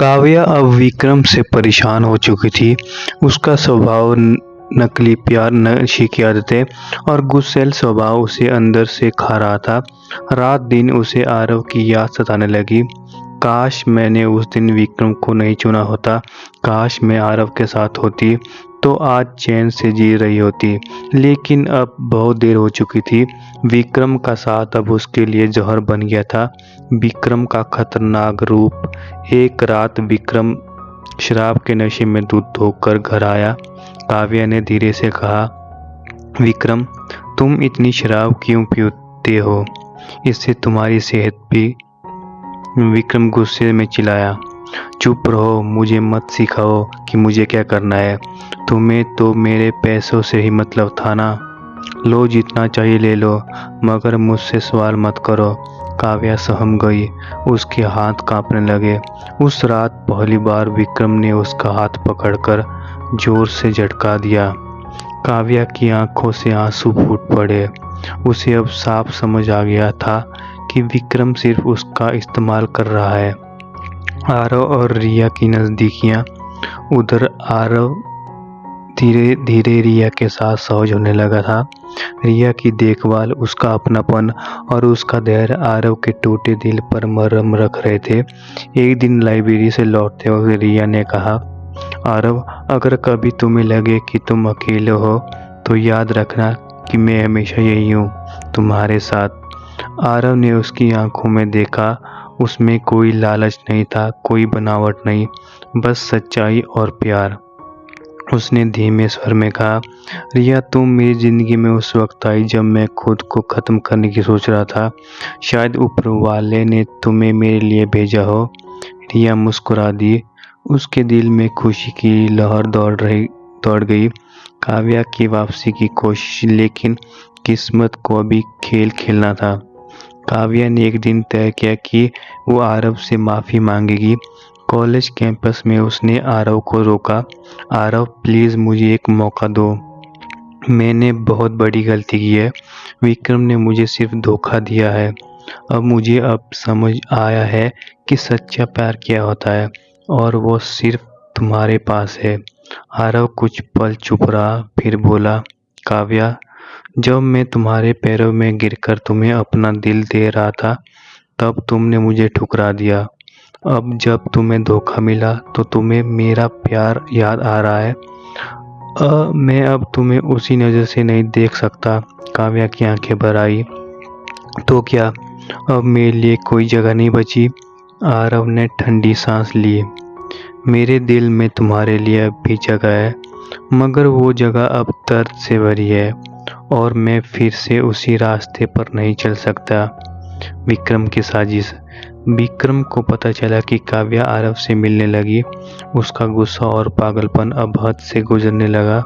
काव्या अब विक्रम से परेशान हो चुकी थी। उसका स्वभाव नकली प्यार, नशे की आदतें और गुस्सैल स्वभाव उसे अंदर से खा रहा था। रात दिन उसे आरव की याद सताने लगी। काश मैंने उस दिन विक्रम को नहीं चुना होता। काश मैं आरव के साथ होती तो आज चैन से जी रही होती। लेकिन अब बहुत देर हो चुकी थी। विक्रम का साथ अब उसके लिए जहर बन गया था। विक्रम का खतरनाक रूप। एक रात विक्रम शराब के नशे में दूध धोकर घर आया। काव्या ने धीरे से कहा, विक्रम, तुम इतनी शराब क्यों पीते हो? इससे तुम्हारी सेहत भी। विक्रम गुस्से में चिल्लाया, चुप रहो, मुझे मत सिखाओ कि मुझे क्या करना है। तुम्हें तो मेरे पैसों से ही मतलब था ना। लो, जितना चाहिए ले लो, मगर मुझसे सवाल मत करो। काव्या सहम गई। उसके हाथ कांपने लगे। उस रात पहली बार विक्रम ने उसका हाथ पकड़कर जोर से झटका दिया। काव्या की आंखों से आंसू फूट पड़े। उसे अब साफ समझ आ गया था कि विक्रम सिर्फ उसका इस्तेमाल कर रहा है। आरव और रिया की नज़दीकियाँ। उधर आरव धीरे धीरे रिया के साथ सहज होने लगा था। रिया की देखभाल, उसका अपनापन और उसका धैर्य आरव के टूटे दिल पर मरहम रख रहे थे। एक दिन लाइब्रेरी से लौटते वक्त रिया ने कहा, आरव, अगर कभी तुम्हें लगे कि तुम अकेले हो तो याद रखना कि मैं हमेशा यही हूँ, तुम्हारे साथ। आरव ने उसकी आंखों में देखा। उसमें कोई लालच नहीं था, कोई बनावट नहीं, बस सच्चाई और प्यार। उसने धीमे स्वर में कहा, रिया, तुम मेरी ज़िंदगी में उस वक्त आई जब मैं खुद को ख़त्म करने की सोच रहा था। शायद ऊपर वाले ने तुम्हें मेरे लिए भेजा हो। रिया मुस्कुरा दी। उसके दिल में खुशी की लहर दौड़ गई। काव्या की वापसी की कोशिश, लेकिन किस्मत को अभी खेल खेलना था। काव्या ने एक दिन तय किया कि वो आरव से माफ़ी मांगेगी। कॉलेज कैंपस में उसने आरव को रोका, आरव, प्लीज़ मुझे एक मौका दो। मैंने बहुत बड़ी गलती की है। विक्रम ने मुझे सिर्फ धोखा दिया है। मुझे अब समझ आया है कि सच्चा प्यार क्या होता है, और वो सिर्फ तुम्हारे पास है। आरव कुछ पल चुप रहा, फिर बोला, काव्या, जब मैं तुम्हारे पैरों में गिरकर तुम्हें अपना दिल दे रहा था तब तुमने मुझे ठुकरा दिया। अब जब तुम्हें धोखा मिला तो तुम्हें मेरा प्यार याद आ रहा है। मैं अब तुम्हें उसी नज़र से नहीं देख सकता। काव्या की आंखें भर आई। तो क्या अब मेरे लिए कोई जगह नहीं बची? आरव ने ठंडी सांस ली। मेरे दिल में तुम्हारे लिए अब भी जगह है, मगर वो जगह अब दर्द से भरी है और मैं फिर से उसी रास्ते पर नहीं चल सकता। विक्रम की साजिश। विक्रम को पता चला कि काव्या आरव से मिलने लगी। उसका गुस्सा और पागलपन अब हद से गुजरने लगा।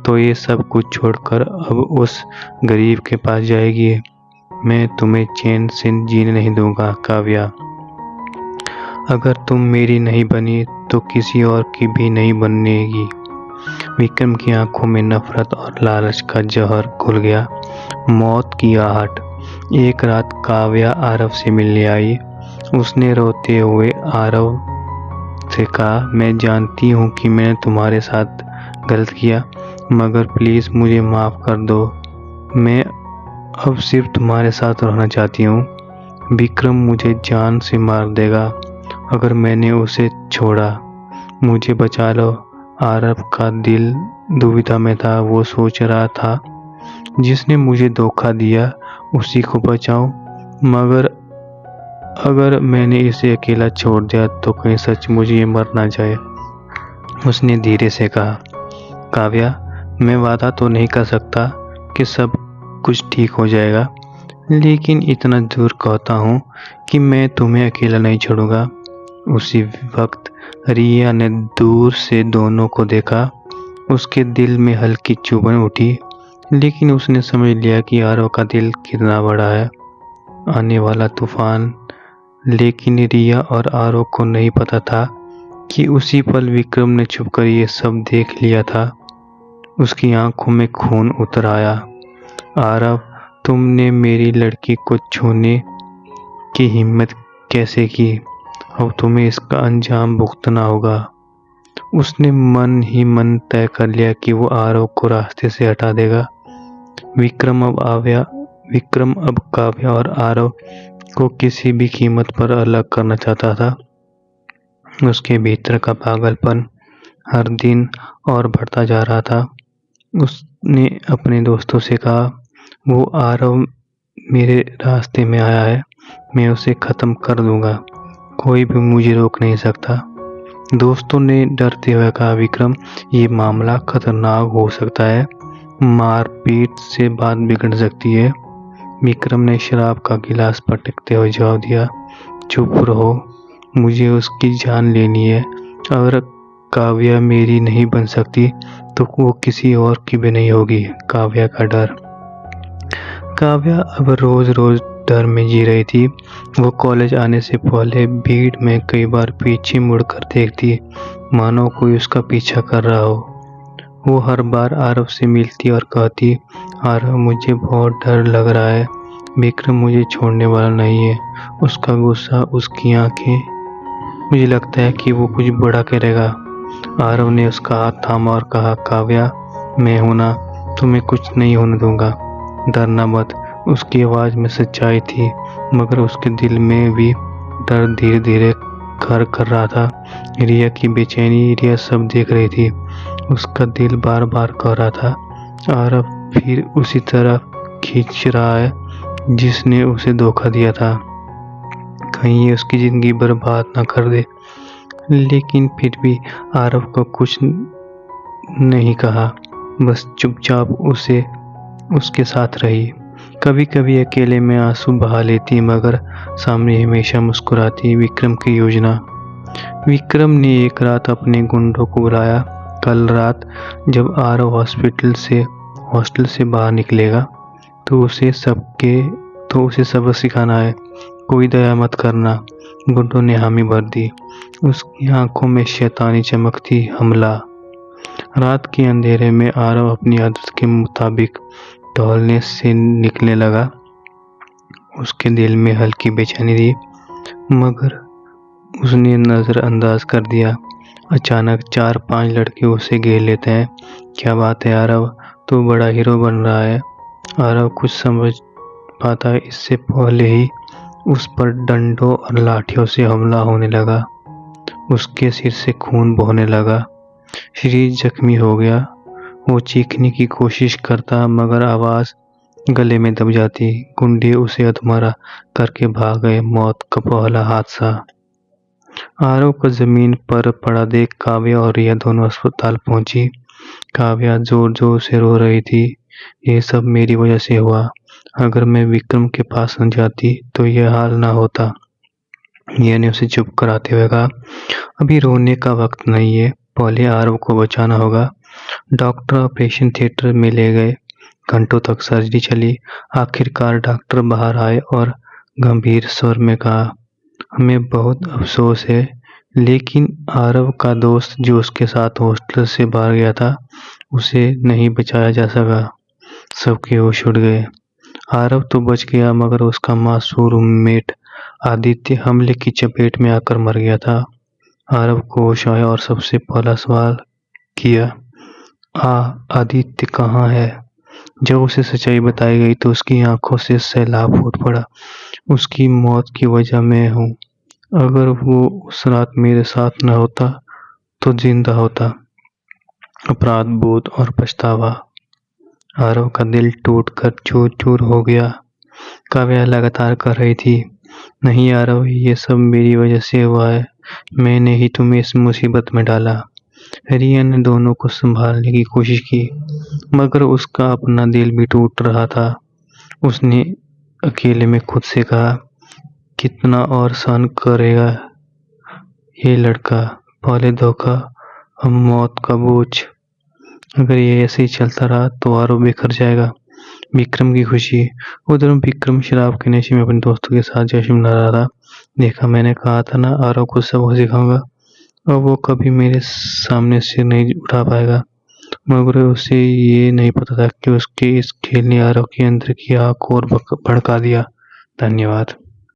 तो ये सब कुछ छोड़कर अब उस गरीब के पास जाएगी? मैं तुम्हें चैन से जीने नहीं दूंगा काव्या। अगर तुम मेरी नहीं बनी तो किसी और की भी नहीं बनेगी। विक्रम की आंखों में नफरत और लालच का जहर घुल गया। मौत की आहट। एक रात काव्या आरव से मिलने आई। उसने रोते हुए आरव से कहा, मैं जानती हूँ कि मैंने तुम्हारे साथ गलत किया, मगर प्लीज़ मुझे माफ़ कर दो। मैं अब सिर्फ तुम्हारे साथ रहना चाहती हूँ। विक्रम मुझे जान से मार देगा अगर मैंने उसे छोड़ा। मुझे बचा लो। आरव का दिल दुविधा में था। वो सोच रहा था, जिसने मुझे धोखा दिया उसी को बचाऊं, मगर अगर मैंने इसे अकेला छोड़ दिया तो कहीं सचमुच ये मर ना जाए। उसने धीरे से कहा, काव्या, मैं वादा तो नहीं कर सकता कि सब कुछ ठीक हो जाएगा, लेकिन इतना जरूर कहता हूँ कि मैं तुम्हें अकेला नहीं छोड़ूंगा। उसी वक्त रिया ने दूर से दोनों को देखा। उसके दिल में हल्की चुभन उठी, लेकिन उसने समझ लिया कि आरव का दिल कितना बड़ा है, आने वाला तूफान। लेकिन रिया और आरव को नहीं पता था कि उसी पल विक्रम ने छुपकर ये सब देख लिया था। उसकी आंखों में खून उतर आया। आरव, तुमने मेरी लड़की को छूने की हिम्मत कैसे की? अब तुम्हें इसका अंजाम भुगतना होगा। उसने मन ही मन तय कर लिया कि वो आरव को रास्ते से हटा देगा। विक्रम अब काव्या और आरव को किसी भी कीमत पर अलग करना चाहता था। उसके भीतर का पागलपन हर दिन और बढ़ता जा रहा था। उसने अपने दोस्तों से कहा, वो आरव मेरे रास्ते में आया है, मैं उसे खत्म कर दूंगा, कोई भी मुझे रोक नहीं सकता। दोस्तों ने डरते हुए कहा, विक्रम, ये मामला खतरनाक हो सकता है, मारपीट से बात बिगड़ सकती है। विक्रम ने शराब का गिलास पटकते हुए जवाब दिया, चुप रहो, मुझे उसकी जान लेनी है। अगर काव्या मेरी नहीं बन सकती तो वो किसी और की भी नहीं होगी। काव्या का डर। काव्या अब रोज रोज डर में जी रही थी। वो कॉलेज आने से पहले भीड़ में कई बार पीछे मुड़कर देखती, मानो कोई उसका पीछा कर रहा हो। वो हर बार आरव से मिलती और कहती, आरव, मुझे बहुत डर लग रहा है, विक्रम मुझे छोड़ने वाला नहीं है, उसका गुस्सा, उसकी आंखें, मुझे लगता है कि वो कुछ बड़ा करेगा। आरव ने उसका हाथ थामा और कहा, काव्या, मैं हूं ना, तुम्हें कुछ नहीं होने दूंगा, डरना मत। उसकी आवाज में सच्चाई थी, मगर उसके दिल में भी डर धीरे धीरे घर कर रहा था। रिया की बेचैनी, रिया सब देख रही थी। उसका दिल बार बार कह रहा था, आरव फिर उसी तरह खींच रहा है जिसने उसे धोखा दिया था, कहीं ये उसकी जिंदगी बर्बाद ना कर दे। लेकिन फिर भी आरव को कुछ नहीं कहा, बस चुपचाप उसके साथ रही। कभी कभी अकेले में आंसू बहा लेती, मगर सामने हमेशा मुस्कुराती। विक्रम की योजना। विक्रम ने एक रात अपने गुंडों को बुलाया। कल रात जब आरव हॉस्टल से बाहर निकलेगा तो उसे सबक सिखाना है, कोई दया मत करना। गुंडों ने हामी भर दी। उसकी आंखों में शैतानी चमक थी। हमला। रात के अंधेरे में आरव अपनी आदत के मुताबिक टहलने से निकलने लगा। उसके दिल में हल्की बेचैनी थी, मगर उसने नजरअंदाज कर दिया। अचानक 4-5 लड़के उसे घेर लेते हैं। क्या बात है आरव, तू बड़ा हीरो बन रहा है। आरव कुछ समझ पाता इससे पहले ही उस पर डंडों और लाठियों से हमला होने लगा। उसके सिर से खून बहने लगा, शरीर जख्मी हो गया। वो चीखने की कोशिश करता, मगर आवाज गले में दब जाती। गुंडे उसे अधमरा करके भाग गए। मौत का पहला हादसा। आरव को जमीन पर पड़ा देख काव्या और रिया दोनों अस्पताल पहुंची। काव्या जोर जोर से रो रही थी, ये सब मेरी वजह से हुआ, अगर मैं विक्रम के पास न जाती तो यह हाल ना होता। रिया ने उसे चुप कराते हुए कहा, अभी रोने का वक्त नहीं है, पहले आरव को बचाना होगा। डॉक्टर ऑपरेशन थिएटर में ले गए। घंटों तक सर्जरी चली। आखिरकार डॉक्टर बाहर आए और गंभीर स्वर में कहा, हमें बहुत अफसोस है, लेकिन आरव का दोस्त जो उसके साथ हॉस्टल से बाहर गया था, उसे नहीं बचाया जा सका। सबके होश उड़ गए। आरव तो बच गया, मगर उसका मासूम रूममेट आदित्य हमले की चपेट में आकर मर गया था। आरव को होश आया और सबसे पहला सवाल किया, आदित्य कहाँ है। जब उसे सच्चाई बताई गई तो उसकी आंखों से सैलाब फूट पड़ा। उसकी मौत की वजह मैं हूँ। अगर वो उस रात मेरे साथ न होता तो जिंदा होता। अपराध बोध और पछतावा। आरव का दिल टूटकर चूर चूर हो गया। काव्या लगातार कर रही थी, नहीं आरव, ये सब मेरी वजह से हुआ है, मैंने ही तुम्हें इस मुसीबत में डाला। रिया ने दोनों को संभालने की कोशिश की, मगर उसका अपना दिल भी टूट रहा था। उसने अकेले में खुद से कहा, कितना और सहन करेगा ये लड़का, पहले धोखा, अब मौत का बोझ। अगर ये ऐसे ही चलता रहा तो आरव बिखर जाएगा। विक्रम की खुशी। उधर विक्रम शराब के नशे में अपने दोस्तों के साथ जश्न मना रहा था। देखा, मैंने कहा था ना, आरव को सबक सिखाऊंगा। अब वो कभी मेरे सामने सिर नहीं उठा पाएगा। मगर उसे ये नहीं पता था कि उसके इस खेल ने आरव के अंदर की आग और भड़का दिया। धन्यवाद।